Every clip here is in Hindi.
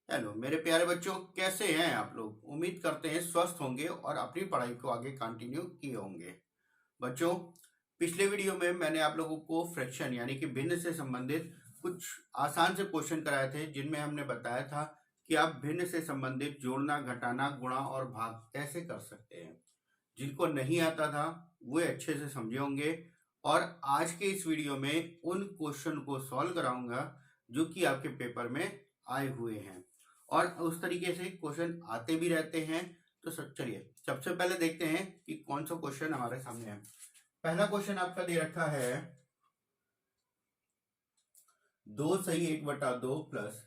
हेलो मेरे प्यारे बच्चों, कैसे हैं आप लोग। उम्मीद करते हैं स्वस्थ होंगे और अपनी पढ़ाई को आगे कंटिन्यू किए होंगे। बच्चों, पिछले वीडियो में मैंने आप लोगों को फ्रैक्शन यानी कि भिन्न से संबंधित कुछ आसान से क्वेश्चन कराए थे, जिनमें हमने बताया था कि आप भिन्न से संबंधित जोड़ना, घटाना, गुणा और भाग कैसे कर सकते हैं। जिनको नहीं आता था वो अच्छे से समझे होंगे। और आज के इस वीडियो में उन क्वेश्चन को सॉल्व कराऊंगा जो कि आपके पेपर में आए हुए हैं, और उस तरीके से क्वेश्चन आते भी रहते हैं। तो चलिए सबसे पहले देखते हैं कि कौन सा क्वेश्चन हमारे सामने है। पहला क्वेश्चन आपका दे रखा है 2 सही 1/2 प्लस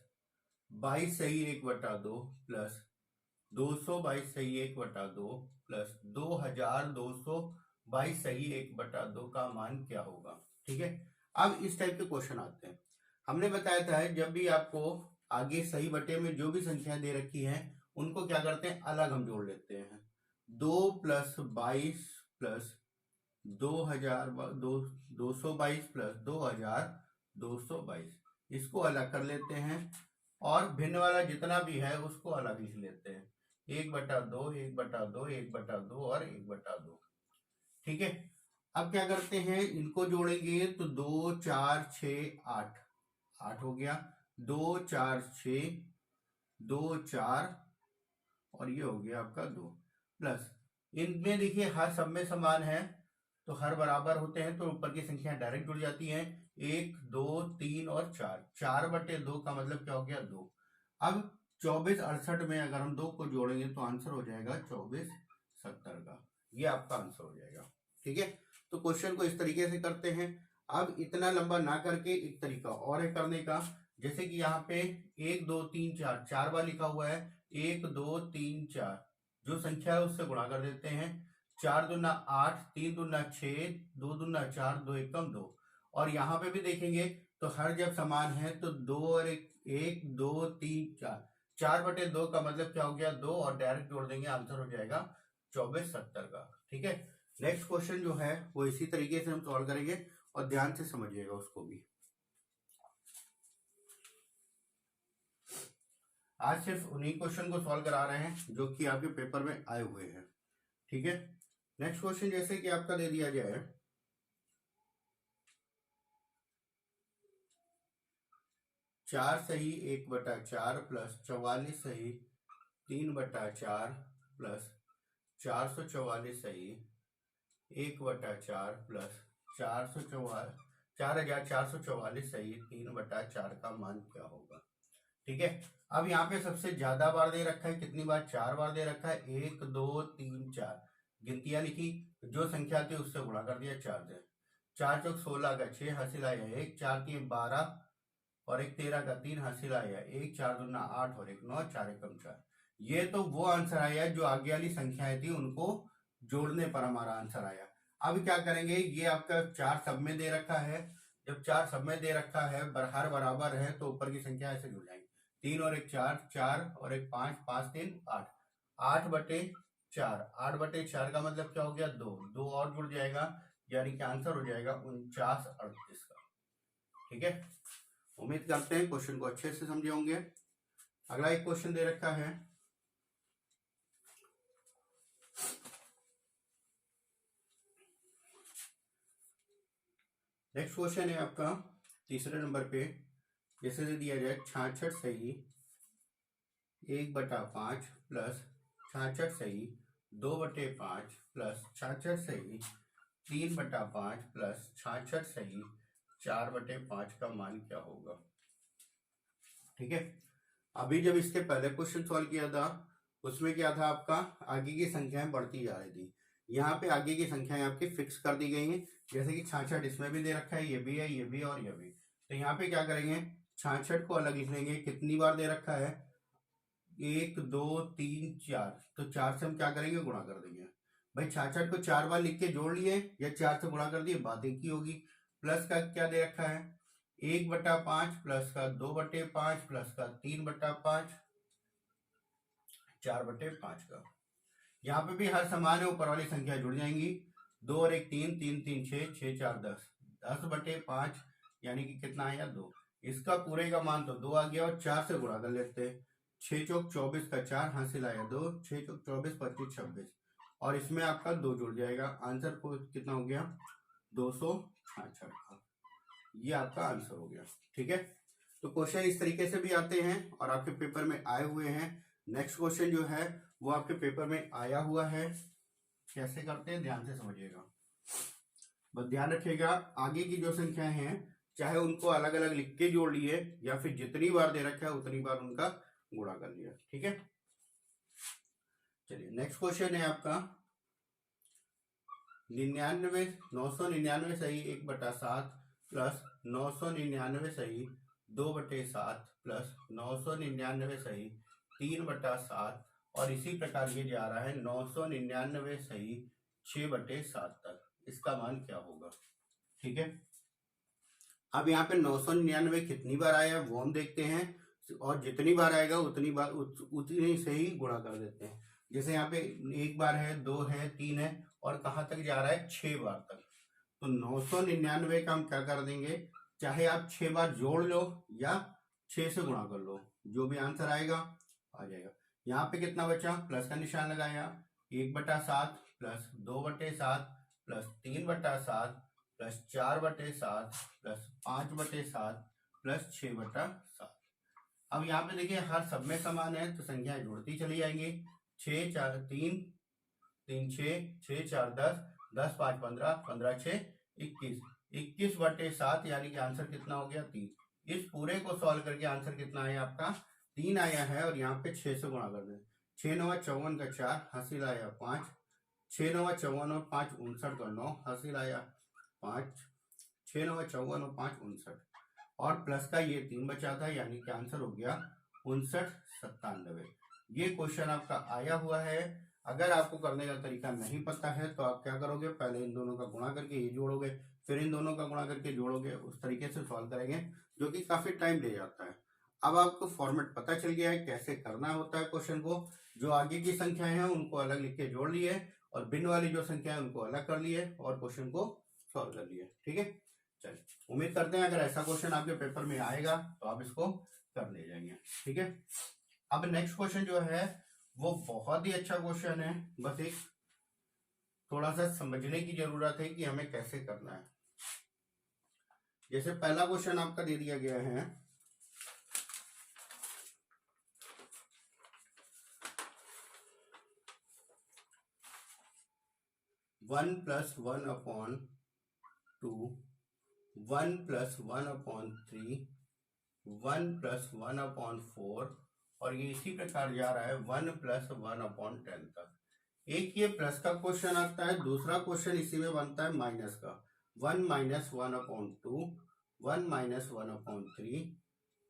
22 सही 1/2 प्लस 222 सही 1/2 प्लस 2222 सही 1/2 का मान क्या होगा। ठीक है, अब इस टाइप के क्वेश्चन आते हैं। हमने बताया था जब भी आपको आगे सही बटे में जो भी संख्या दे रखी है उनको क्या करते हैं, अलग हम जोड़ लेते हैं। 2 + 22 प्लस 2000 222 प्लस 2222 इसको अलग कर लेते हैं, और भिन्न वाला जितना भी है उसको अलग लिख लेते हैं। 1/2 1/2 1/2 और 1/2। ठीक है, अब क्या करते हैं, इनको जोड़ेंगे तो 2 4 6 8 8 हो गया। 2 4 6 2 4 और ये हो गया आपका 2 प्लस। इनमें देखिए हर सब में समान है तो हर बराबर होते हैं, तो ऊपर की संख्या डायरेक्ट जुड़ जाती हैं। 1 2 3 और 4, 4/2 का मतलब क्या हो गया 2। अब 24 68 में अगर हम 2 को जोड़ेंगे तो आंसर हो जाएगा 24 70 का। ये आपका आंसर हो जाएगा। ठीक है, तो क्वेश्चन को इस तरीके से करते हैं। अब इतना लंबा ना करके एक तरीका और है करने का। जैसे कि यहाँ पे 1 2 3 4 4 बार लिखा हुआ है। 1 2 3 4 जो संख्या है उससे गुणा कर देते हैं। 4 दूना 8 3 दूना 6 2 दूना 4 2 एकम 2। और यहाँ पे भी देखेंगे तो हर जब समान है तो 2 और 1 2 3 4 4/2 का मतलब क्या हो गया 2, और डायरेक्ट जोड़ देंगे आंसर हो जाएगा 24 70 का। ठीक है, नेक्स्ट क्वेश्चन जो है वो इसी तरीके से हम सॉल्व करेंगे और ध्यान से समझिएगा उसको भी। आज सिर्फ उन्हीं क्वेश्चन को सॉल्व करा रहे हैं जो कि आपके पेपर में आए हुए हैं। ठीक है, नेक्स्ट क्वेश्चन जैसे कि आपका दे दिया गया है 4 सही 1/4 प्लस 44 सही 3/4 प्लस 444 सही 1/4 प्लस 4444 सही 3/4 का मान क्या होगा। ठीक है, अब यहाँ पे सबसे ज्यादा बार दे रखा है, कितनी बार, 4 बार दे रखा है। 1 2 3 4 गिनतियां लिखी, जो संख्या थी उससे गुणा कर दिया 4 से। 4 चौक 16 का 6 हासिल आया 1, 4 3 12 और 1 13 का 3 हासिल आया 1, 4 दूना 8 और 1 9, 4 एकम 4। ये तो वो आंसर आया जो आगे वाली संख्याएं थी उनको जोड़ने पर हमारा आंसर आया। अब क्या करेंगे, ये आपका 4 सब में दे रखा है। जब 4 सब में दे रखा है, हर बराबर है, तो ऊपर की संख्या ऐसे जुड़ जाएंगी। 3 और 1 4, 4 और 1 5, 5 3 8, 8/4। 8/4 का मतलब क्या हो गया 2, 2 और जुड़ जाएगा, यानी कि आंसर हो जाएगा 49 का। ठीक है, उम्मीद करते हैं क्वेश्चन को अच्छे से समझे होंगे। अगला एक क्वेश्चन दे रखा है नेक्स्ट क्वेश्चन है आपका तीसरे नंबर पे। जैसे से दिया जाए 66 सही 1/5 प्लस 66 सही 2/5 प्लस 66 सही 3/5 प्लस 66 सही 4/5 का मान क्या होगा। ठीक है, अभी जब इसके पहले क्वेश्चन सॉल्व किया था उसमें क्या था, आपका आगे की संख्याएं बढ़ती जा रही थी। यहाँ पे आगे की संख्याएं आपकी फिक्स कर दी गई हैं। जैसे कि 66 इसमें भी दे रखा है, ये भी है, ये भी और ये भी। तो यहाँ पे क्या करेंगे, 66 को अलग लिख लेंगे। कितनी बार दे रखा है, 1 2 3 4, तो 4 से हम क्या करेंगे, गुणा कर देंगे। भाई 66 को 4 बार लिख के जोड़ लिए या 4 से गुणा कर दिए, बात एक ही होगी। प्लस का क्या दे रखा है, 1/5 प्लस का 2/5 प्लस का 3/5 4/5 का। यहाँ पे भी हर समान है, ऊपर वाली संख्या जुड़ जाएंगी। 2 और 1 3, 3 3 6, 6 4 10, 10/5 यानी कि कितना आया 2। इसका पूरे का मान तो 2 आ गया, और 4 से गुणा कर लेते हैं। 6 चौक 24 का 4, हासिल आया 2, 6 चौक 24, 25 26, और इसमें आपका 2 जुड़ जाएगा। आंसर को कितना हो गया 266। ये आपका आंसर हो गया। ठीक है, तो क्वेश्चन इस तरीके से भी आते हैं और आपके पेपर में आए हुए हैं। नेक्स्ट क्वेश्चन जो है वो आपके पेपर में आया हुआ है। कैसे करते हैं ध्यान से समझिएगा, बस ध्यान रखिएगा। आगे की जो संख्याएं हैं चाहे उनको अलग अलग लिख के जोड़ लिए या फिर जितनी बार दे रखा है उतनी बार उनका गुणा कर लिया। ठीक है, चलिए नेक्स्ट क्वेश्चन है आपका 999 सही 1/7 प्लस 999 सही 2/7 प्लस 999 सही 3/7, और इसी प्रकार ये जा रहा है 999 सही 6/7 तक। इसका मान क्या होगा? ठीक है, अब यहाँ पे 999 कितनी बार आया वो हम देखते हैं, और जितनी बार आएगा उतनी बार उतनी से ही गुणा कर देते हैं। जैसे यहाँ पे 1 बार है, 2 है, 3 है, और कहाँ तक जा रहा है 6 बार तक। तो 999 का हम क्या कर देंगे, चाहे आप 6 बार जोड़ लो या 6 से गुणा कर लो, जो भी आंसर आएगा आ जाएगा। यहाँ पे कितना बचा, प्लस का निशान लगाया, 1/7 plus 2/7 plus 3/7 plus 4/7 plus 5/7 plus 6/7। अब यहाँ पे देखिए हर सब में समान है तो संख्याएं जुड़ती चली जाएंगी। 6 4 3 3 6 6 4 10 10 5 15 15 6 21 21/7, यानी कि आंसर कितना हो गया 3। इस पूरे को सॉल्व करके आंसर कितना आया आपका 3 आया है, और यहाँ पे 6 से गुणा कर दें। 6 9 54 का 4, हासिल आया 5, 6 9 54 और 5 59 का 9, हासिल आया 5, 6 9 54 और 5 59, और प्लस का ये 3 बचा था, यानी कि आंसर हो गया 59 97। ये क्वेश्चन आपका आया हुआ है। अगर आपको करने का तरीका नहीं पता है तो आप क्या करोगे, पहले इन दोनों का गुणा करके ये जोड़ोगे, फिर इन दोनों का गुणा करके जोड़ोगे, उस तरीके से सॉल्व करेंगे, जो कि काफी टाइम ले जाता है। अब आपको फॉर्मेट पता चल गया है कैसे करना होता है क्वेश्चन को। जो आगे की संख्याएं हैं उनको अलग लिख के जोड़ लिए, और भिन्न वाली जो संख्या है उनको अलग कर लिए और क्वेश्चन को सॉल्व कर लिए। ठीक है, चलिए उम्मीद करते हैं अगर ऐसा क्वेश्चन आपके पेपर में आएगा तो आप इसको कर ले जाएंगे। ठीक है, अब नेक्स्ट क्वेश्चन जो है वो बहुत ही अच्छा क्वेश्चन है, बस एक थोड़ा सा समझने की जरूरत है कि हमें कैसे करना है। जैसे पहला क्वेश्चन आपका दे दिया गया है 1 + 1/2, 1 + 1/3, 1 + 1/4, और ये इसी प्रकार जा रहा है 1 + 1/10 तक। एक ये प्लस का क्वेश्चन आता है, दूसरा क्वेश्चन इसी में बनता है माइनस का, 1 - 1/2, 1 - 1/3,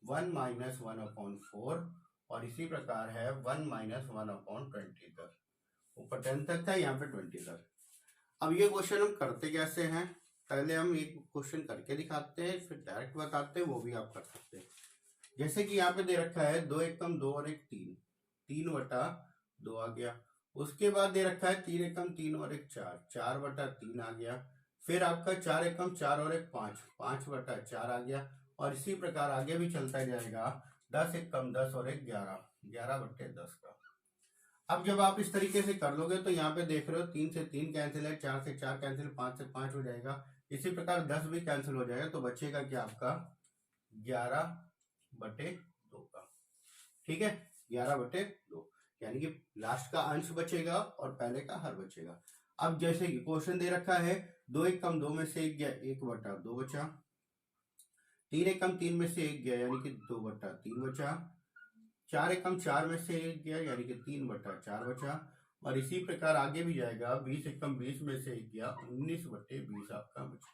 1 - 1/4, और इसी प्रकार है 1 - 1/20 तक। ऊपर 10 तक था, यहाँ पे 20 तक। अब ये क्वेश्चन हम करते कैसे हैं, पहले हम एक क्वेश्चन करके दिखाते हैं, फिर डायरेक्ट बताते हैं, वो भी आप कर सकते हैं। जैसे कि यहाँ पे दे रखा है 2 एकम 2 और 1 3, 3/2 आ गया। उसके बाद दे रखा है 3 एकम 3 और 1 4, 4/3 आ गया। फिर आपका 4 एकम 4 और 1 5, 5/4 आ गया, और इसी प्रकार आगे भी चलता जाएगा। 10 एकम 10 और 1 11, 11/10 का। अब जब आप इस तरीके से कर लोगे तो यहाँ पे देख रहे हो 3 से 3 कैंसिल है, 4 से 4 कैंसिल, 5 से 5 हो जाएगा, इसी प्रकार 10 भी कैंसिल हो जाएगा, तो बचेगा क्या आपका 11/2 का। ठीक है, 11/2, यानी कि लास्ट का अंश बचेगा और पहले का हर बचेगा। अब जैसे क्वेश्चन दे रखा है 2 एकम 2 में से 1 गया, 1/2 बचा। 3 एकम 3 में से 1 गया, यानी कि 2/3 बचा। 4 एकम 4 में से 1 गया, यानी कि 3/4 बचा, और इसी प्रकार आगे भी जाएगा। 20 एकम 20 में से 1 गया, 19/20 आपका बचा।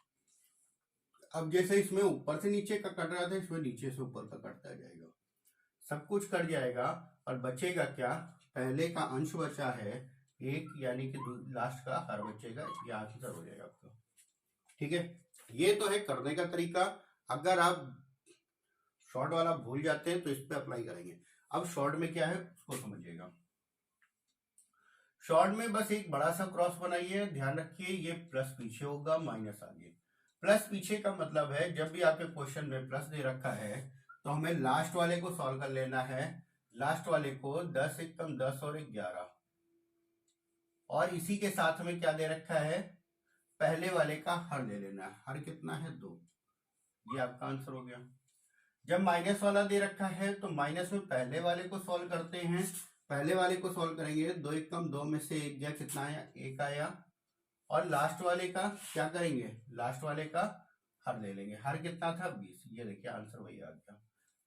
अब जैसे इसमें ऊपर से नीचे का कट रहा था, इसमें नीचे से ऊपर का कटता जाएगा, सब कुछ कट जाएगा, और बचेगा क्या, पहले का अंश बचा है 1, यानी कि लास्ट का हर बचेगा। ये आंसर हो जाएगा आपका। ठीक है, ये तो है करने का तरीका। अगर आप शॉर्ट वाला भूल जाते हैं तो इस पे अप्लाई करेंगे। अब शॉर्ट में क्या है उसको समझिएगा। शॉर्ट में बस एक बड़ा सा क्रॉस बनाइए, ध्यान रखिए ये प्लस पीछे होगा, माइनस आगे। प्लस पीछे का मतलब है जब भी आपके क्वेश्चन में प्लस दे रखा है तो हमें लास्ट वाले को सॉल्व कर लेना है, लास्ट वाले को 10 एक कम 10 और 11, और इसी के साथ में क्या दे रखा है, पहले वाले का हर ले लेना है। हर कितना है 2, ये आपका आंसर हो गया। जब माइनस वाला दे रखा है तो माइनस में पहले वाले को सॉल्व करते हैं। पहले वाले को सॉल्व करेंगे, 2 एक कम 2 में से 1 गया, कितना आया 1 आया। और लास्ट वाले का क्या करेंगे, लास्ट वाले का हर ले लेंगे। हर कितना था 20, ये देखिए आंसर वही आ गया।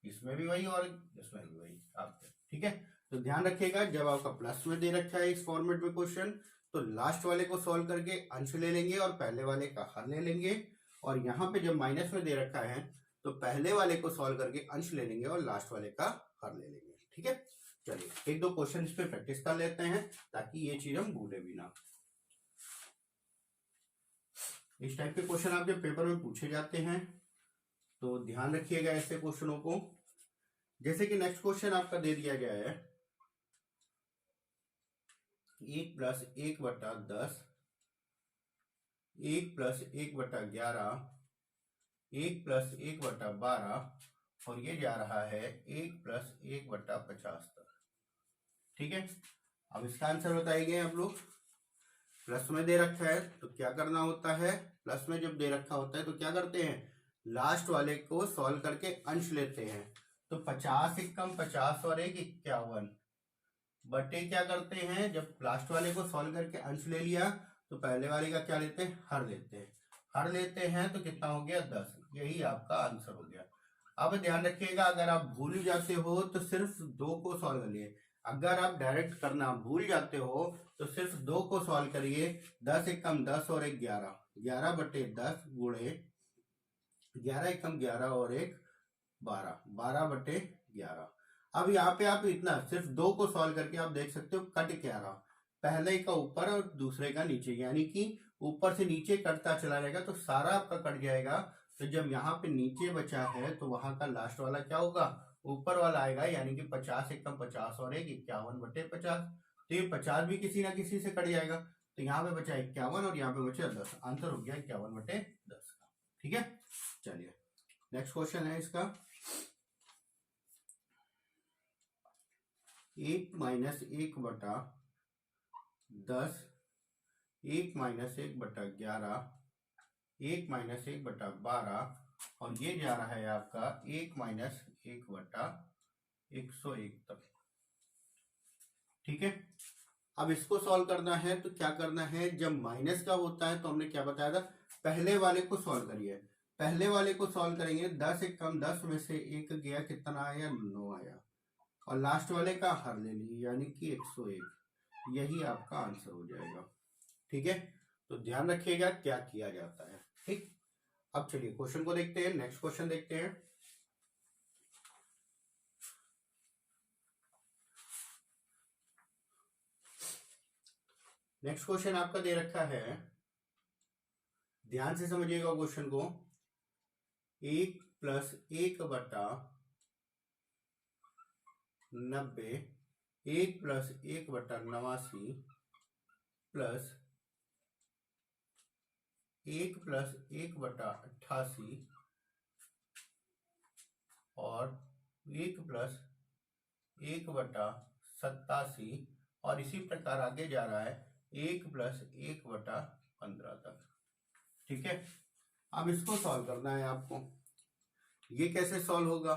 इसमें भी वही और इसमें भी वही आपके, ठीक है। तो ध्यान रखिएगा, जब आपका प्लस में दे रखा है इस फॉर्मेट में क्वेश्चन, तो लास्ट वाले को सॉल्व करके अंश ले लेंगे और पहले वाले का हर ले लेंगे। और यहाँ पे जब माइनस में दे रखा है तो पहले वाले को सॉल्व करके अंश ले लेंगे और लास्ट वाले का हर ले लेंगे, ठीक है। चलिए 1-2 क्वेश्चन इस पे प्रैक्टिस कर लेते हैं ताकि ये चीज हम भूले भी ना। इस टाइप के क्वेश्चन आपके पेपर में पूछे जाते हैं, तो ध्यान रखिएगा ऐसे क्वेश्चनों को। जैसे कि नेक्स्ट क्वेश्चन आपका दे दिया गया है 1 + 1/10, 1 + 1/11, 1 + 1/12, और ये जा रहा है 1 + 1/50 तक, ठीक है। अब इसका आंसर बताइए आप लोग। प्लस में दे रखा है तो क्या करना होता है, प्लस में जब दे रखा होता है तो क्या करते हैं, लास्ट वाले को सॉल्व करके अंश लेते हैं। तो 50 एक कम 50 और 1 51 बटे क्या करते हैं, जब लास्ट वाले को सॉल्व करके अंश ले लिया तो पहले वाले का क्या लेते हैं, हर लेते हैं। हर लेते हैं तो कितना हो गया 10, यही आपका आंसर हो गया। अब ध्यान रखिएगा, अगर आप भूल जाते हो तो सिर्फ 2 को सॉल्व करिए। अगर आप डायरेक्ट करना भूल जाते हो तो सिर्फ 2 को सॉल्व करिए। 10 एक कम 10 और 1 11, 11 बटे 10 गुणे 11 एक कम 11 और 1 12, 12 बटे 11। अब यहाँ पे आप इतना सिर्फ 2 को सॉल्व करके आप देख सकते हो कट क्या रहा, पहले का ऊपर और दूसरे का नीचे, यानी कि ऊपर से नीचे कटता चला जाएगा तो सारा आपका कट जाएगा। तो जब यहाँ पे नीचे बचा है तो वहां का लास्ट वाला क्या होगा, ऊपर वाला आएगा, यानी कि 50 एक कम 50 और 1 51 बटे 50। तो ये 50 भी किसी ना किसी से कट जाएगा, तो यहाँ पे बचा 51 और यहाँ पे बचा 10, आंसर हो गया 51 बटे 10 का, ठीक है। चलिए नेक्स्ट क्वेश्चन है इसका 1 - 1/10, 1 - 1/11, 1 - 1/12, और ये जा रहा है आपका 1 - 1/101 तक, ठीक है। अब इसको सॉल्व करना है तो क्या करना है, जब माइनस का होता है तो हमने क्या बताया था, पहले वाले को सॉल्व करिए। पहले वाले को सॉल्व करेंगे, 10 एक कम 10 में से 1 गया, कितना आया 9 आया, और लास्ट वाले का हर ले लीजिए यानी कि 101, यही आपका आंसर हो जाएगा, ठीक है। तो ध्यान रखिएगा क्या किया जाता है, ठीक। अब चलिए क्वेश्चन को देखते हैं, नेक्स्ट क्वेश्चन देखते हैं। नेक्स्ट क्वेश्चन आपका दे रखा है, ध्यान से समझिएगा क्वेश्चन को। 1 + 1/90, 1 + 1/89, प्लस 1 + 1/88, और 1 + 1/87, और इसी प्रकार आगे जा रहा है 1 + 1/15 तक, ठीक है। अब इसको सॉल्व करना है आपको। ये कैसे सॉल्व होगा,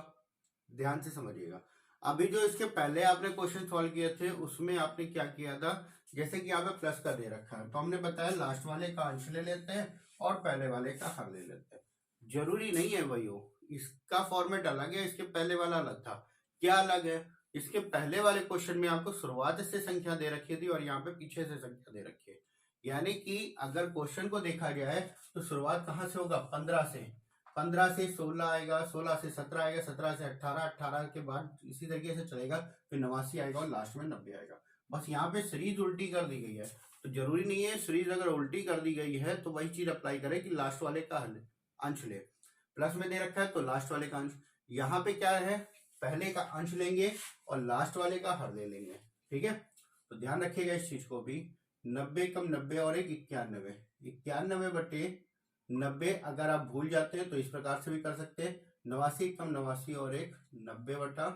ध्यान से समझिएगा। अभी जो इसके पहले आपने क्वेश्चन सॉल्व किए थे उसमें आपने क्या किया था, जैसे कि यहाँ पे प्लस का दे रखा है तो हमने बताया लास्ट वाले का अंश ले लेते हैं और पहले वाले का हर ले लेते हैं। जरूरी नहीं है वही हो, इसका फॉर्मेट अलग है, इसके पहले वाला अलग था। क्या अलग है, इसके पहले वाले क्वेश्चन में आपको शुरुआत से संख्या दे रखी थी और यहाँ पे पीछे से संख्या दे रखी है, यानी कि अगर क्वेश्चन को देखा जाए तो शुरुआत कहाँ से होगा, 15 से, 15 से 16 आएगा, 16 से 17 आएगा, 17 से 18, 18 के बाद इसी तरीके से चलेगा, फिर 89 आएगा और लास्ट में 90 आएगा। बस यहाँ पे सीरीज उल्टी कर दी गई है, तो जरूरी नहीं है सीरीज अगर उल्टी कर दी गई है तो वही चीज अप्लाई करे कि लास्ट वाले का अंश ले। प्लस में दे रखा है तो लास्ट वाले का अंश, यहाँ पे क्या है, पहले का अंश लेंगे और लास्ट वाले का हर ले लेंगे, ठीक है। तो ध्यान रखिएगा इस चीज को भी। 90 कम 90 और 1 91, 91 बटे 90 अगर आप भूल जाते हैं तो इस प्रकार से भी कर सकते हैं। 89 कम 89 और 1 90 बटा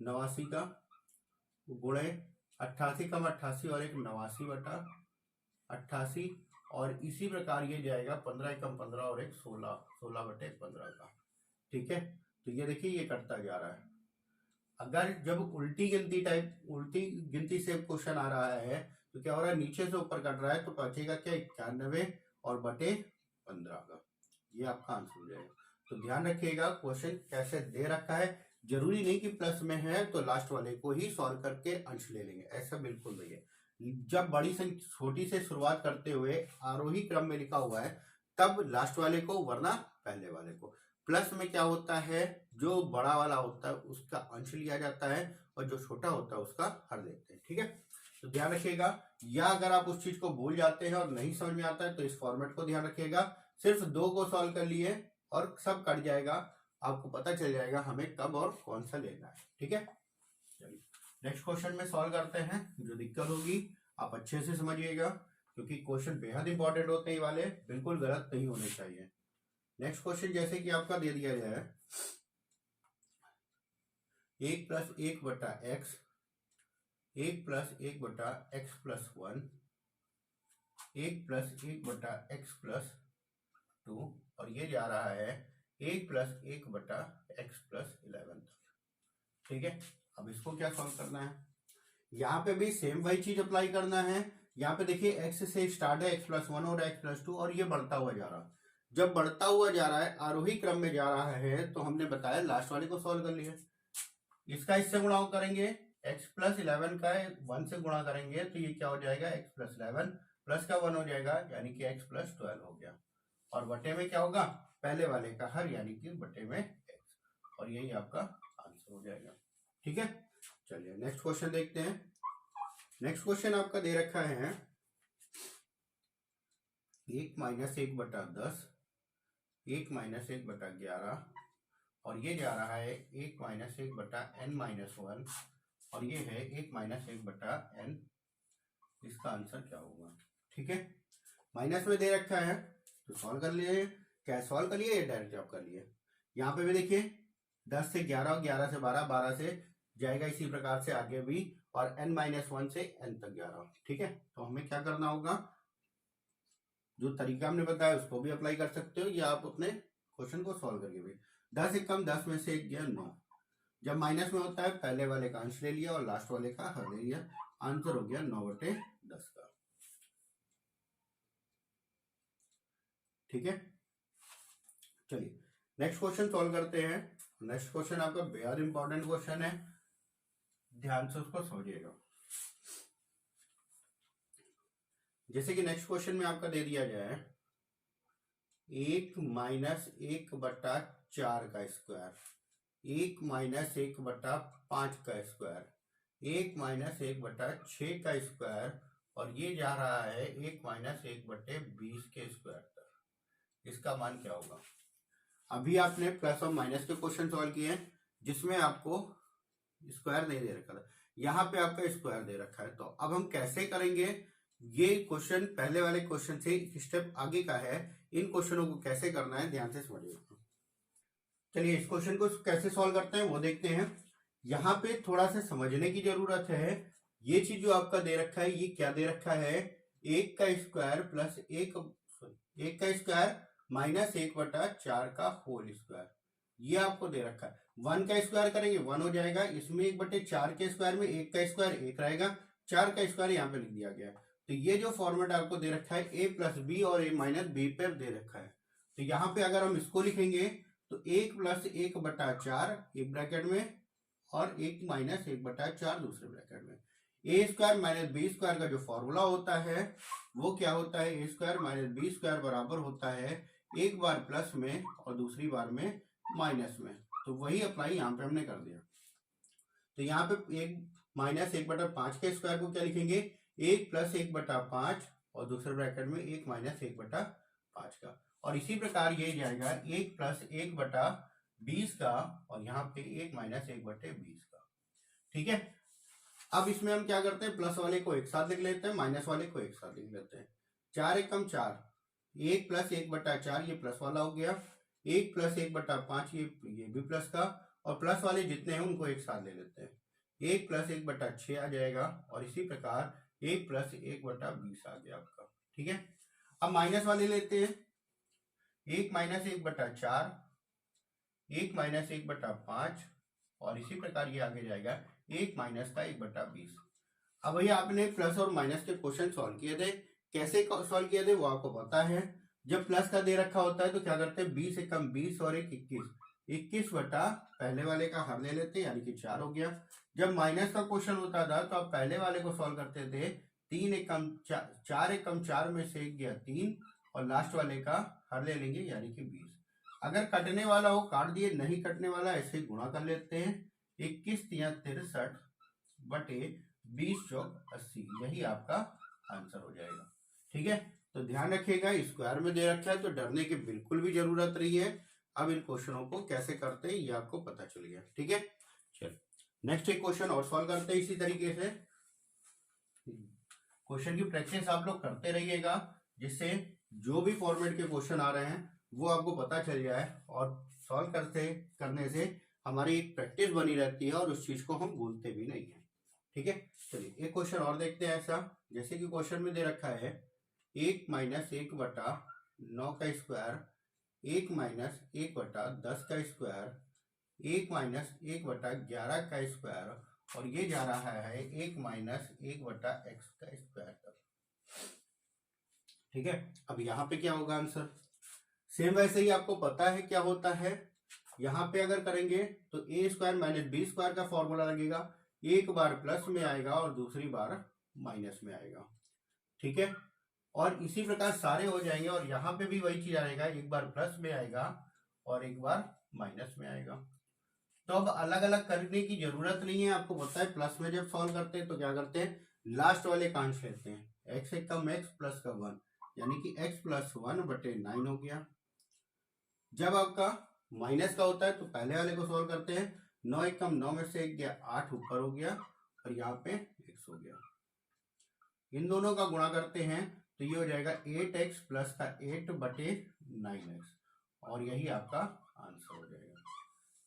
89 का गुणे 88 कम 88 और एक 89/88, और इसी प्रकार ये जाएगा 15 कम 15 और एक 16/15 का। ठीक है, तो ये देखिए ये कटता जा रहा है। अगर जब उल्टी गिनती से क्वेश्चन आ रहा है तो क्या हो रहा है, नीचे से ऊपर कट रहा है, तो बचेगा क्या 91 और बटे 15 का। ये आपका आंसर हो जाएगा। तो ध्यान रखिएगा क्वेश्चन कैसे दे रखा है, जरूरी नहीं कि प्लस में है तो लास्ट वाले को ही सॉल्व करके अंश ले लेंगे, ऐसा बिल्कुल नहीं है। जब बड़ी से छोटी से शुरुआत करते हुए आरोही क्रम में लिखा हुआ है तब लास्ट वाले को, वरना पहले वाले को। प्लस में क्या होता है, जो बड़ा वाला होता है उसका अंश लिया जाता है और जो छोटा होता है उसका हर देते हैं। ठीक है, तो ध्यान रखिएगा। या अगर आप उस चीज को भूल जाते हैं और नहीं समझ में आता है तो इस फॉर्मेट को ध्यान रखिएगा। सिर्फ 2 को सॉल्व कर लिए और सब कट जाएगा, आपको पता चल जाएगा हमें कब और कौन सा लेना है। ठीक है, चलिए नेक्स्ट क्वेश्चन में सॉल्व करते हैं। जो दिक्कत होगी आप अच्छे से समझिएगा, क्योंकि क्वेश्चन बेहद इंपॉर्टेंट होते हैं, ये वाले बिल्कुल गलत नहीं होने चाहिए। नेक्स्ट क्वेश्चन जैसे कि आपका दे दिया गया है 1 + 1/x, 1 + 1/x + 1, 1 + 1/x + 2, और ये जा रहा है 1 + 1/x + 11 तक। ठीक है, अब इसको क्या सॉल्व करना है, यहाँ पे भी सेम वही चीज अप्लाई करना है। यहाँ पे देखिए x से स्टार्ट है, x + 1 और x + 2, और ये बढ़ता हुआ जा रहा। जब बढ़ता हुआ जा रहा है, आरोही क्रम में जा रहा है, तो हमने बताया लास्ट वाले को सॉल्व कर लिया। इसका इससे गुणा करेंगे, x + 11 का 1 से गुणा करेंगे तो ये क्या हो जाएगा, x + 11 प्लस का 1 हो जाएगा, यानी कि x + 12 हो गया। और बटे में क्या होगा, पहले वाले का हर, यानी कि बटे में x, और यही आपका आंसर हो जाएगा। ठीक है, चलिए नेक्स्ट क्वेश्चन देखते हैं। नेक्स्ट क्वेश्चन आपका दे रखा है 1 - 1/10, 1 - 1/11, और ये जा रहा है 1 - 1/n-1, और ये है 1 - 1/n। इसका आंसर क्या होगा। ठीक है, माइनस में दे रखा है तो सॉल्व कर लिए। क्या सॉल्व कर लिए या डायरेक्ट जॉब कर लिए। यहाँ पे भी देखिए 10 से 11, 11 से 12, 12 से जाएगा, इसी प्रकार से आगे भी, और n-1 से n तक 11। ठीक है, तो हमें क्या करना होगा, जो तरीका हमने बताया उसको भी अप्लाई कर सकते हो, या आप अपने क्वेश्चन को सॉल्व करके भी। 10 एक कम 10 में से 1 गया 9। जब माइनस में होता है पहले वाले का अंश ले लिया और लास्ट वाले का हर ले लिया, आंसर हो गया 9/10 का। ठीक है, चलिए नेक्स्ट क्वेश्चन सॉल्व करते हैं। नेक्स्ट क्वेश्चन आपका बेहद इंपॉर्टेंट क्वेश्चन है, ध्यान से उसको समझिएगा। जैसे कि नेक्स्ट क्वेश्चन में आपका दे दिया जाए 1 - 1/4 का स्क्वायर, 1 - 1/5 का स्क्वायर, 1 - 1/6 का स्क्वायर, और ये जा रहा है 1 - 1/20 के स्क्वायर तक। इसका मान क्या होगा। अभी आपने प्लस और माइनस के क्वेश्चन सॉल्व किए हैं जिसमें आपको स्क्वायर नहीं दे रखा था, यहाँ पे आपका स्क्वायर दे रखा है। तो अब हम कैसे करेंगे, ये क्वेश्चन पहले वाले क्वेश्चन से एक स्टेप आगे का है। इन क्वेश्चनों को कैसे करना है ध्यान से समझिएगा। चलिए इस क्वेश्चन को कैसे सॉल्व करते हैं वो देखते हैं। यहाँ पे थोड़ा सा समझने की जरूरत है। ये चीज जो आपका दे रखा है, ये क्या दे रखा है, 1 का स्क्वायर प्लस 1 का स्क्वायर माइनस 1/4 का होल स्क्वायर, ये आपको दे रखा है। 1 का स्क्वायर करेंगे 1 हो जाएगा, इसमें 1/4 के स्क्वायर में 1 का स्क्वायर 1 रहेगा, 4 का स्क्वायर यहाँ पे लिख दिया गया है। तो ये जो फॉर्मेट आपको दे रखा है a + b और a - b पे दे रखा है। तो यहाँ पे अगर हम इसको लिखेंगे तो 1 + 1/4 एक ब्रैकेट में और 1 - 1/4 दूसरे ब्रैकेट में। a² - b² का जो फॉर्मूला होता है वो क्या होता है, a² - b² बराबर होता है एक बार प्लस में और दूसरी बार में माइनस में। तो वही अप्लाई यहाँ पे हमने कर दिया। तो यहाँ पे 1 - 1/5 के स्क्वायर को क्या लिखेंगे, 1 + 1/5 और दूसरे ब्रैकेट में 1 - 1/5 का, और इसी प्रकार ये जाएगा 1 + 1/20 का, और यहाँ पे 1 - 1/20 का। ठीक है, अब इसमें हम क्या करते हैं, प्लस वाले को एक साथ लिख लेते हैं, माइनस वाले को एक साथ लिख लेते हैं। 4 × 4, 1 + 1/4 ये प्लस वाला हो गया, 1 + 1/5 ये भी प्लस का, और प्लस वाले जितने हैं उनको एक साथ ले लेते हैं। 1 प्लस 1/6 आ जाएगा, और इसी प्रकार 1 प्लस 1/20 आ गया आपका। ठीक है, अब माइनस वाले लेते हैं। 1 माइनस 1/4, 1 माइनस 1/5, और इसी प्रकार ये आगे जाएगा 1 माइनस का 1/20। अब भैया आपने प्लस और माइनस के क्वेश्चन सॉल्व किए थे, कैसे सॉल्व किए थे वो आपको पता है। जब प्लस का दे रखा होता है तो क्या करते हैं, 20 एकम 20 और 21, 21 बटा पहले वाले का हर ले लेते हैं, यानी कि 4 हो गया। जब माइनस का क्वेश्चन होता था तो आप पहले वाले को सॉल्व करते थे, 3 एकम 4 एकम 4 में से 1 गया 3, और लास्ट वाले का हर ले लेंगे, यानी कि 20। अगर कटने वाला हो काट दिए, नहीं कटने वाला ऐसे ही गुणा कर लेते हैं। 21 तिया 63 बटे 20 चौक 80, यही आपका आंसर हो जाएगा। ठीक है, तो ध्यान रखिएगा स्क्वायर में दे रखा है तो डरने की बिल्कुल भी जरूरत नहीं है। अब इन क्वेश्चनों को कैसे करते हैं ये आपको पता चल गया। ठीक है, चल नेक्स्ट एक क्वेश्चन और सॉल्व करते हैं इसी तरीके से। क्वेश्चन की प्रैक्टिस आप लोग करते रहिएगा, जिससे जो भी फॉर्मेट के क्वेश्चन आ रहे हैं वो आपको पता चल जाए, और सॉल्व करने से हमारी एक प्रैक्टिस बनी रहती है और उस चीज को हम भूलते भी नहीं है। ठीक है, चलिए एक क्वेश्चन और देखते हैं ऐसा। जैसे कि क्वेश्चन में दे रखा है 1 माइनस 1/9 का स्क्वायर, 1 माइनस 1/10 का स्क्वायर, 1 माइनस 1/11 का स्क्वायर, और ये जा रहा है 1 माइनस 1/x का स्क्वायर तक। ठीक है, अब यहाँ पे क्या होगा आंसर, सेम वैसे ही आपको पता है क्या होता है। यहाँ पे अगर करेंगे तो a² माइनस b² का फॉर्मूला लगेगा, एक बार प्लस में आएगा और दूसरी बार माइनस में आएगा। ठीक है, और इसी प्रकार सारे हो जाएंगे, और यहाँ पे भी वही चीज आएगा, एक बार प्लस में आएगा और एक बार माइनस में आएगा। तो अब अलग अलग करने की जरूरत नहीं है, आपको पता है प्लस में जब सॉल्व करते हैं तो क्या करते हैं, लास्ट वाले का अंश लेते हैं, x एकम x प्लस का 1, यानी कि x प्लस 1/9 हो गया। जब आपका माइनस का होता है तो पहले वाले को सॉल्व करते हैं, 9 एकम 9 में से 1 गया 8 ऊपर हो गया, और यहाँ पे x हो गया। इन दोनों का गुणा करते हैं तो ये हो जाएगा 8x प्लस का 8/9x, और यही आपका आंसर हो जाएगा।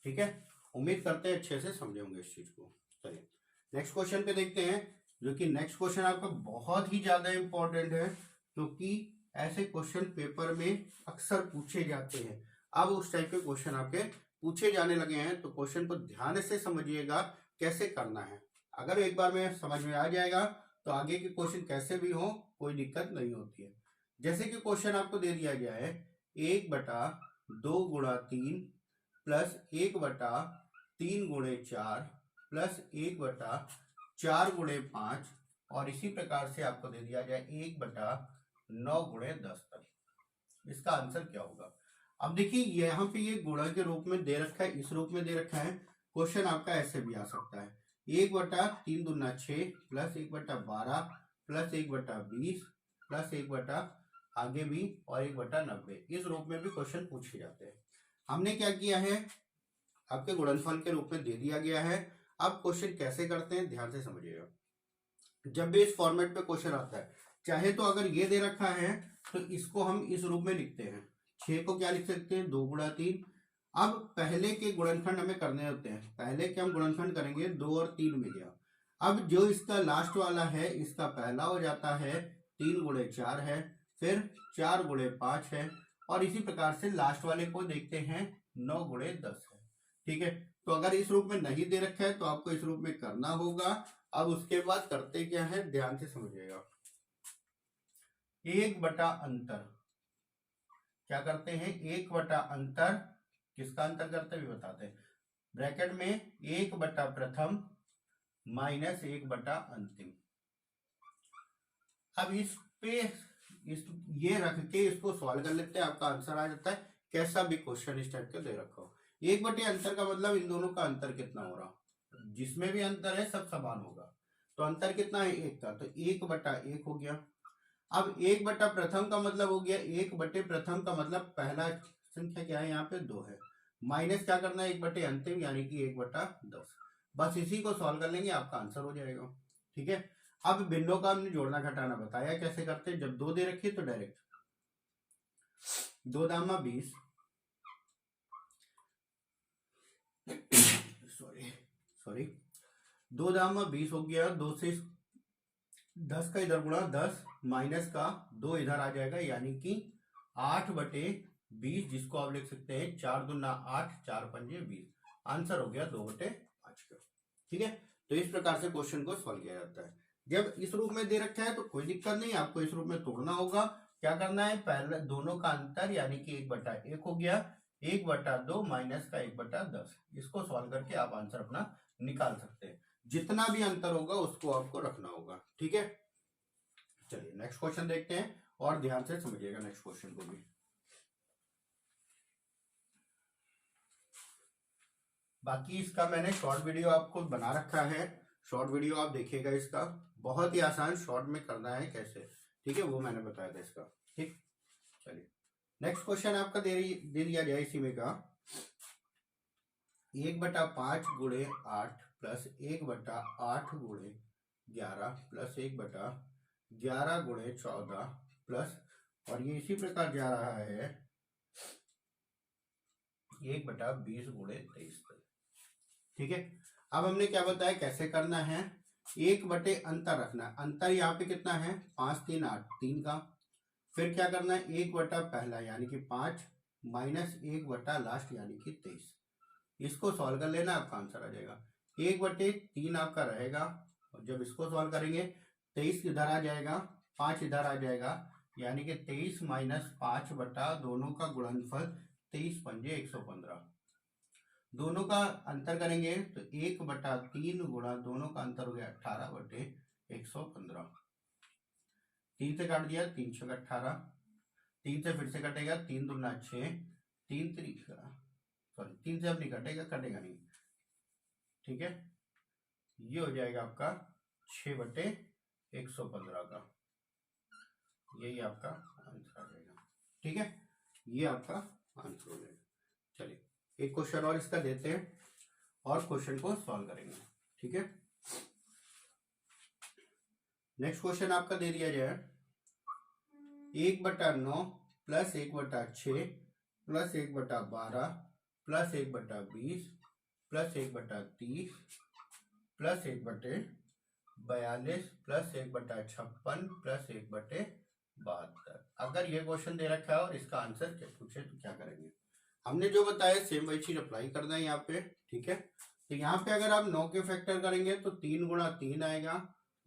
ठीक है, उम्मीद करते हैं अच्छे से समझे होंगे इस चीज को। चलिए नेक्स्ट क्वेश्चन पे देखते हैं, जो कि नेक्स्ट क्वेश्चन आपका बहुत ही ज्यादा इंपॉर्टेंट है, क्योंकि ऐसे क्वेश्चन पेपर में अक्सर पूछे जाते हैं। अब उस टाइप के क्वेश्चन आपके पूछे जाने लगे हैं, तो क्वेश्चन को ध्यान से समझिएगा कैसे करना है। अगर एक बार में समझ में आ जाएगा तो आगे के क्वेश्चन कैसे भी हो कोई दिक्कत नहीं होती है। जैसे कि क्वेश्चन आपको दे दिया गया है 1/2 गुणा 3 प्लस 1/3 गुणे 4 प्लस 1/4 गुणे 5, और इसी प्रकार से आपको दे दिया जाए 1/9 गुणे 10 तक। इसका आंसर क्या होगा। अब देखिए यहाँ पे ये गुणा के रूप में दे रखा है, इस रूप में दे रखा है। क्वेश्चन आपका ऐसे भी आ सकता है, 1/3 दूना 6 प्लस 1/12 प्लस 1/20 प्लस 1 आगे भी और 1/90, इस रूप में भी क्वेश्चन पूछे जाते हैं। हमने क्या किया है, आपके गुणनफल के रूप में दे दिया गया है। अब क्वेश्चन कैसे करते हैं ध्यान से समझिएगा। जब भी इस फॉर्मेट पे क्वेश्चन आता है, चाहे तो अगर ये दे रखा है तो इसको हम इस रूप में लिखते हैं, 6 को क्या लिख सकते हैं, 2 गुणा 3। अब पहले के गुणनखंड हमें करने होते हैं, पहले के हम गुणनखंड करेंगे 2 और 3 में गया। अब जो इसका लास्ट वाला है इसका पहला हो जाता है, 3 गुणे 4 है, फिर 4 गुणे 5 है, और इसी प्रकार से लास्ट वाले को देखते हैं 9 गुणे 10 है। ठीक है, तो अगर इस रूप में नहीं दे रखा है तो आपको इस रूप में करना होगा। अब उसके बाद करते क्या है ध्यान से समझिएगा, 1/अंतर, क्या करते हैं 1/अंतर, किसका अंतर करते हुए बताते हैं, ब्रैकेट में 1/प्रथम माइनस 1/अंतिम। अब इस पे ये रख के इसको सॉल्व कर लेते हैं, आपका आंसर आ जाता है। कैसा भी क्वेश्चन इस टाइप का दे रखा हो, 1/अंतर का मतलब इन दोनों का अंतर कितना हो रहा, जिसमें भी अंतर है सब समान होगा। तो अंतर कितना है 1 का, तो 1/1 हो गया। अब 1/प्रथम का मतलब हो गया, 1/प्रथम का मतलब पहला संख्या क्या है यहाँ पे 2 है, माइनस क्या करना है 1/अंतिम यानी कि 1/10। बस इसी को सॉल्व कर लेंगे आपका आंसर हो जाएगा। ठीक है, अब भिन्नों का हमने जोड़ना घटाना बताया कैसे करते हैं। जब 2 दे रखी तो डायरेक्ट 2 दामा 20 सॉरी 2 दाम 20 हो गया, 2 से 10 का इधर गुणा 10 माइनस का 2 इधर आ जाएगा, यानी कि 8/20, जिसको आप लिख सकते हैं 4 दूना 8, 4 पंजे 20। आंसर हो गया 2/5 का। ठीक है, तो इस प्रकार से क्वेश्चन को सॉल्व किया जाता है। जब इस रूप में दे रखा है तो कोई दिक्कत नहीं, आपको इस रूप में तोड़ना होगा। क्या करना है, पहले दोनों का अंतर यानी कि 1/1 हो गया, 1/2 माइनस का 1/10, इसको सॉल्व करके आप आंसर अपना निकाल सकते हैं। जितना भी अंतर होगा उसको आपको रखना होगा। ठीक है, चलिए नेक्स्ट क्वेश्चन देखते हैं और ध्यान से समझिएगा नेक्स्ट क्वेश्चन को भी। बाकी इसका मैंने शॉर्ट वीडियो आपको बना रखा है, शॉर्ट वीडियो आप देखिएगा। इसका बहुत ही आसान शॉर्ट में करना है कैसे, ठीक है, वो मैंने बताया था इसका। ठीक, चलिए नेक्स्ट क्वेश्चन आपका दे दिया जाए इसी में का 1/5 गुणे 8 प्लस 1/8 गुणे 11 प्लस 1/11 गुणे 14 प्लस, और ये इसी प्रकार जा रहा है 1/20 गुणे 23 तक। ठीक है, अब हमने क्या बताया कैसे करना है, 1/, अंतर रखना है। अंतर यहाँ पे कितना है, 5 3 8 3 का। फिर क्या करना है, 1/, पहला यानी कि 5 माइनस 1/, लास्ट यानी कि 23। इसको सॉल्व कर लेना, आपका आंसर आ जाएगा। 1/3 आपका रहेगा, और जब इसको सॉल्व करेंगे 23 इधर आ जाएगा, 5 इधर आ जाएगा, यानी कि 23 माइनस 5 बटा दोनों का गुणनफल 23 पंजे 115। दोनों का अंतर करेंगे तो 1/3 गुणा दोनों का अंतर हो गया 18/115। 3 से काट दिया, 3 6 18, 3 से फिर से कटेगा, 3 दूना 6, 3 से अब नहीं कटेगा नहीं। ठीक है, ये हो जाएगा आपका 6/115 का, यही आपका आंसर आ जाएगा। ठीक है, ये आपका आंसर हो जाएगा। चलिए एक क्वेश्चन और इसका देते हैं और क्वेश्चन को सॉल्व करेंगे। ठीक है, नेक्स्ट क्वेश्चन आपका दे दिया जाए 1/9 plus 1/6 plus 1/12 plus 1/20 plus 1/30 plus 1/42 plus 1/56 plus 1/72। अगर ये क्वेश्चन दे रखा है और इसका आंसर पूछे तो क्या करेंगे। हमने जो बताया सेम वही चीज अप्लाई करना है यहाँ पे। ठीक है, तो यहाँ पे अगर आप 9 के फैक्टर करेंगे तो 3 गुणा 3 आएगा,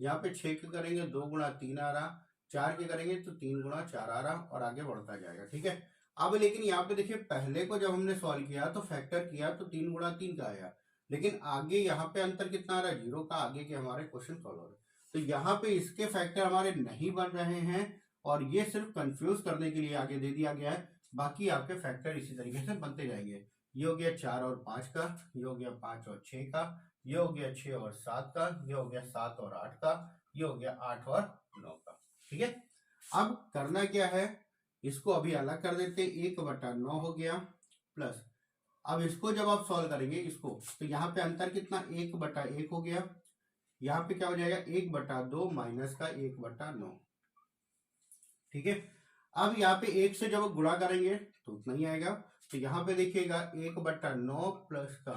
यहाँ पे 6 के करेंगे 2 गुणा 3 आ रहा, 4 के करेंगे तो 3 गुणा 4 आ रहा, और आगे बढ़ता जाएगा। ठीक है, अब लेकिन यहाँ पे देखिए पहले को जब हमने सॉल्व किया तो फैक्टर किया तो 3 गुणा 3 का आया, लेकिन आगे यहाँ पे अंतर कितना आ रहा है, 0 का। आगे के हमारे क्वेश्चन सॉल्व हो रहे, तो यहाँ पे इसके फैक्टर हमारे नहीं बन रहे हैं, और ये सिर्फ कंफ्यूज करने के लिए आगे दे दिया गया है। बाकी आपके फैक्टर इसी तरीके से बनते जाएंगे। ये हो गया 4 और 5 का, ये हो गया 5 और 6 का, ये हो गया 6 और 7 का, ये हो गया 7 और 8 का, ये हो गया 8 और 9 का। ठीक है, अब करना क्या है, इसको अभी अलग कर देते, 1/9 हो गया प्लस, अब इसको जब आप सॉल्व करेंगे इसको, तो यहाँ पे अंतर कितना 1/1 हो गया, यहाँ पे क्या हो जाएगा 1/2 माइनस का 1/9। ठीक है, अब यहाँ पे 1 से जब गुणा करेंगे तो उतना ही आएगा, तो यहाँ पे देखिएगा 1/9 प्लस का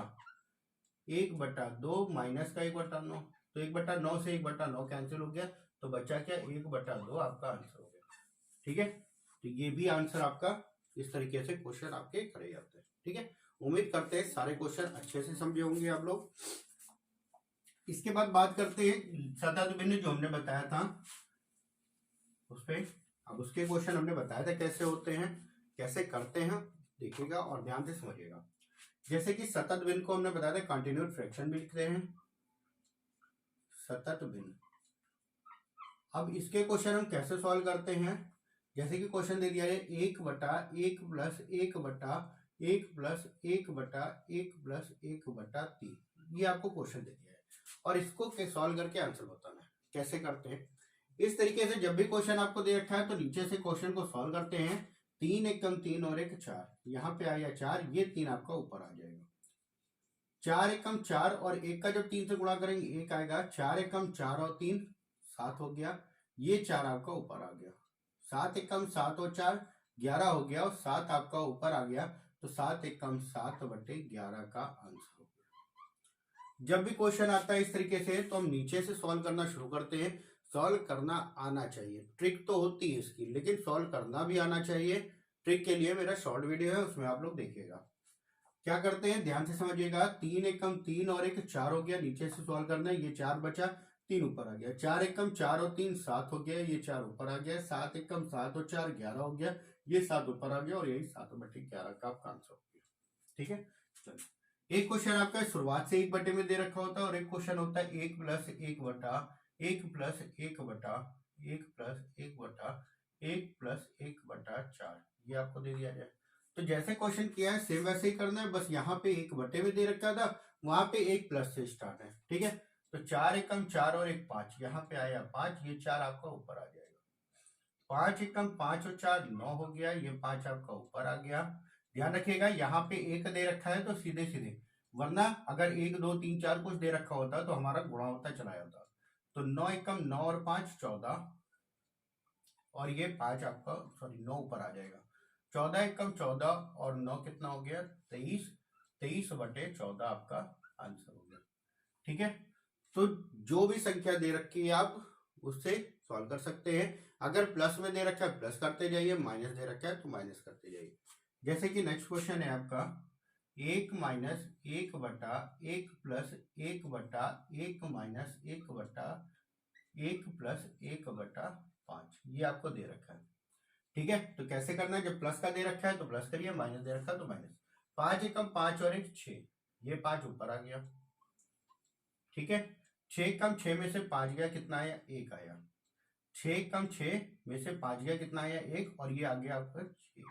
1/2 माइनस का 1/9, तो 1/9 से 1/9 कैंसिल हो गया, तो बचा क्या 1/2 आपका आंसर हो गया। ठीक है, तो ये भी आंसर आपका इस तरीके से क्वेश्चन आपके करे जाते हैं। ठीक है, उम्मीद करते हैं सारे क्वेश्चन अच्छे से समझे होंगे आप लोग। इसके बाद बात करते हैं सतत भिन्न जो हमने बताया था उस पे। अब उसके क्वेश्चन हमने बताया था कैसे होते हैं, कैसे करते हैं, देखिएगा और ध्यान से समझिएगा। जैसे कि सतत भिन्न को हमने बताया था कंटिन्यूड फ्रैक्शन भी लिखते हैं, सतत भिन्न। अब इसके क्वेश्चन हम कैसे सॉल्व करते हैं, जैसे कि क्वेश्चन दे दिया है 1/1 प्लस 1/1 प्लस 1/1 प्लस 1/3, ये आपको क्वेश्चन दे दिया है, और इसको सॉल्व करके आंसर बताना है। कैसे करते हैं, इस तरीके से जब भी क्वेश्चन आपको दे रखा है तो नीचे से क्वेश्चन को सॉल्व करते हैं। 3 एकम 3 और 1 4, यहाँ पे आया 4, ये 3 आपका ऊपर आ जाएगा। 4 एकम 4 और 1 का जब 3 से गुणा करेंगे 1 आएगा, 4 एकम 4 और 3 7 हो गया, ये 4 आपका ऊपर आ गया। 7 एकम 7 और 4 11 हो गया, और 7 आपका ऊपर आ गया, तो 7 एकम 7/11 का आंसर हो गया। जब भी क्वेश्चन आता है इस तरीके से तो हम नीचे से सॉल्व करना शुरू करते हैं। सॉल्व करना आना चाहिए, ट्रिक तो होती है इसकी, लेकिन सॉल्व करना भी आना चाहिए। ट्रिक के लिए मेरा शॉर्ट वीडियो है, उसमें आप लोग देखिएगा। क्या करते हैं ध्यान से समझिएगा। 3 एकम 3 और 1 4 हो गया, नीचे से सॉल्व करना है। ये 4 बचा, 3 ऊपर आ गया। 4 एकम 4 और 3 7 हो गया, ये 4 ऊपर आ गया। 7 एकम 7 और 4 11 हो गया, ये 7 ऊपर आ गया, और यही 7/11 का आपका आंसर हो गया। ठीक है, चलो एक क्वेश्चन आपका शुरुआत से 1 बटे में दे रखा होता है, और एक क्वेश्चन होता है 1 प्लस 1 बटा 1 प्लस 1 बटा 1 प्लस 1 बटा 1 प्लस 1 बटा 4, ये आपको दे दिया जाए। तो जैसे क्वेश्चन किया है सेम वैसे ही करना है, बस यहाँ पे 1 बटे में दे रखा था, वहां पे 1 प्लस से स्टार्ट है। ठीक है, तो 4 एकम 4 और 1 5, यहाँ पे आया 5, ये 4 आपका ऊपर आ जाएगा। 5 एकम 5 और 4 9 हो गया, ये 5 आपका ऊपर आ गया। ध्यान रखिएगा यहाँ पे 1 दे रखा है तो सीधे सीधे, वरना अगर 1 2 3 4 कुछ दे रखा होता तो हमारा गुणा होता चला जाता। तो 9 एकम 9 और 5 14, और ये 5 आपका सॉरी 9 ऊपर आ जाएगा। 14 एकम 14 और 9 कितना हो गया 23, 23/14 आपका आंसर हो गया। ठीक है, तो जो भी संख्या दे रखी है आप उससे सॉल्व कर सकते हैं। अगर प्लस में दे रखा है प्लस करते जाइए, माइनस दे रखा है तो माइनस करते जाइए। जैसे कि नेक्स्ट क्वेश्चन है आपका 1 माइनस 1 बटा 1 प्लस 1 बटा 1 माइनस 1 बटा 1 प्लस 1 बटा 5, ये आपको दे रखा है। ठीक है, तो कैसे करना है, जब प्लस का दे रखा है तो प्लस करिए, माइनस दे रखा है तो माइनस। 5 एकम 5 और 1 6, ये 5 ऊपर आ गया। ठीक है, 6 एकम 6 में से 5 गया, कितना आया 1 आया। 6 एकम 6 में से 5 गया, कितना आया 1, और ये आ गया आपका 6।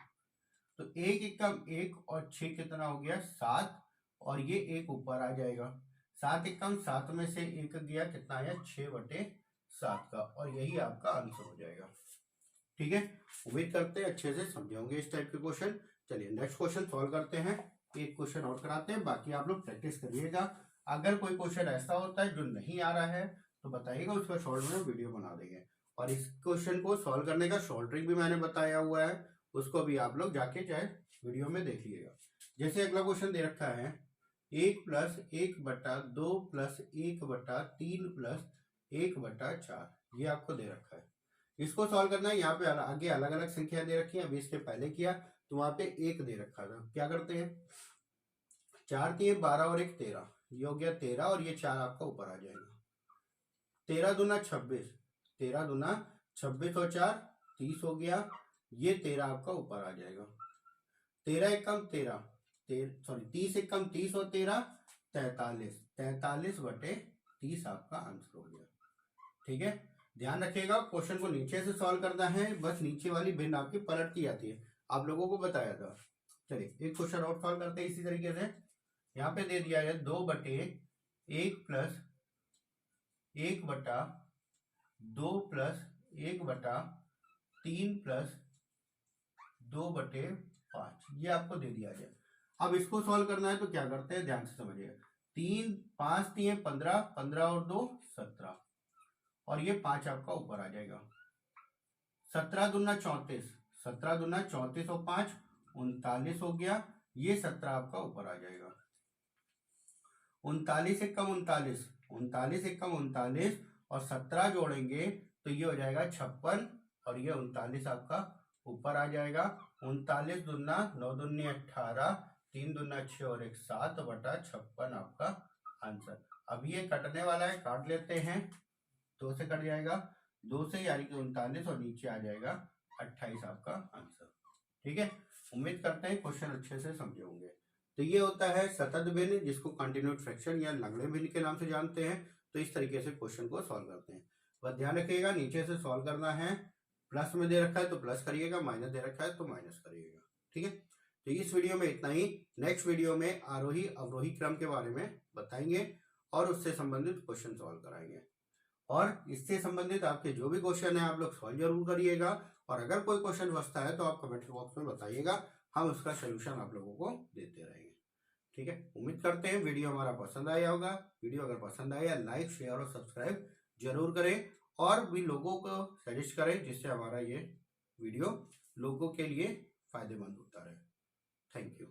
तो 1 एकम 1 और 6 कितना हो गया 7, और ये 1 ऊपर आ जाएगा। 7 एकम 7 में से 1 गया, कितना आया 6/7 का, और यही आपका आंसर हो जाएगा। ठीक है, उम्मीद करते हैं अच्छे से समझे होंगे इस टाइप के क्वेश्चन। चलिए नेक्स्ट क्वेश्चन सॉल्व करते हैं। एक क्वेश्चन और कराते हैं, बाकी आप लोग प्रैक्टिस करिएगा। अगर कोई क्वेश्चन ऐसा होता है जो नहीं आ रहा है तो बताइएगा, उसका शॉर्ट में वीडियो बना देंगे। और इस क्वेश्चन को सॉल्व करने का शॉर्ट ट्रिक भी मैंने बताया हुआ है, उसको भी आप लोग जाके चाहे वीडियो में देख लीजिएगा। जैसे अगला क्वेश्चन दे रखा है 1 प्लस 1 बटा 2 प्लस 1 बटा 3 प्लस 1 बटा 4, ये आपको दे रखा है। इसको सॉल्व करना है। यहाँ पे आगे अलग अलग संख्या दे रखी है, अभी इसके पहले किया तो वहां पे 1 दे रखा था। क्या करते हैं, 4 3 12 और 1 13, ये हो गया 13, और ये 4 आपका ऊपर आ जाएगा। 13 दूना 26, 13 दूना 26 और 4 30 हो गया, ये 13 आपका ऊपर आ जाएगा। 13 एकम 13, 30 एकम 30 और 13 43, 43/30 आपका आंसर हो गया। ठीक है, ध्यान रखिएगा क्वेश्चन को नीचे से सॉल्व करना है, बस नीचे वाली भिन्न आपकी पलटती जाती है, आप लोगों को बताया था। चलिए एक क्वेश्चन और सॉल्व करते हैं इसी तरीके से। यहाँ पे दे दिया है 2/1 प्लस 1 बटा 2 प्लस 1 बटा 3 प्लस 2/5, ये आपको दे दिया गया। अब इसको सॉल्व करना है तो क्या करते हैं, ध्यान से समझिएगा। 3 5 3 15, 15 और 2 17, और ये 5 आपका ऊपर आ जाएगा। 17 दूना 34, 17 दूना 34 और 5 39 हो गया, ये 17 आपका ऊपर आ जाएगा। 39 एकम 39, 39 एकम 39 और 17 जोड़ेंगे तो ये हो जाएगा 56, और ये 39 आपका ऊपर आ जाएगा। 39 दूना 9 दूनी 18, 3 दूना 6 और 1 7/56 आपका आंसर। अब ये कटने वाला है, काट लेते हैं, 2 से कट जाएगा, 2 से यानी कि 39, और नीचे आ जाएगा 28 आपका आंसर। ठीक है, उम्मीद करते हैं क्वेश्चन अच्छे से समझे होंगे। तो ये होता है सतत भिन्न, जिसको कंटिन्यूड फ्रैक्शन या लंगड़े भिन्न के नाम से जानते हैं। तो इस तरीके से क्वेश्चन को सॉल्व करते हैं। बस ध्यान रखिएगा नीचे से सॉल्व करना है, प्लस में दे रखा है तो प्लस करिएगा, माइनस दे रखा है तो माइनस करिएगा। ठीक है, तो इस वीडियो में इतना ही। नेक्स्ट वीडियो में आरोही अवरोही क्रम के बारे में बताएंगे और उससे संबंधित क्वेश्चन सॉल्व कराएंगे। और इससे संबंधित आपके जो भी क्वेश्चन है आप लोग सॉल्व जरूर करिएगा, और अगर कोई क्वेश्चन बचता है तो आप कमेंट बॉक्स में बताइएगा, हम उसका सोल्यूशन आप लोगों को देते रहेंगे। ठीक है, उम्मीद करते हैं वीडियो हमारा पसंद आया होगा। वीडियो अगर पसंद आया लाइक शेयर और सब्सक्राइब जरूर करें, और भी लोगों को सजेस्ट करें, जिससे हमारा ये वीडियो लोगों के लिए फायदेमंद होता रहे। Thank you.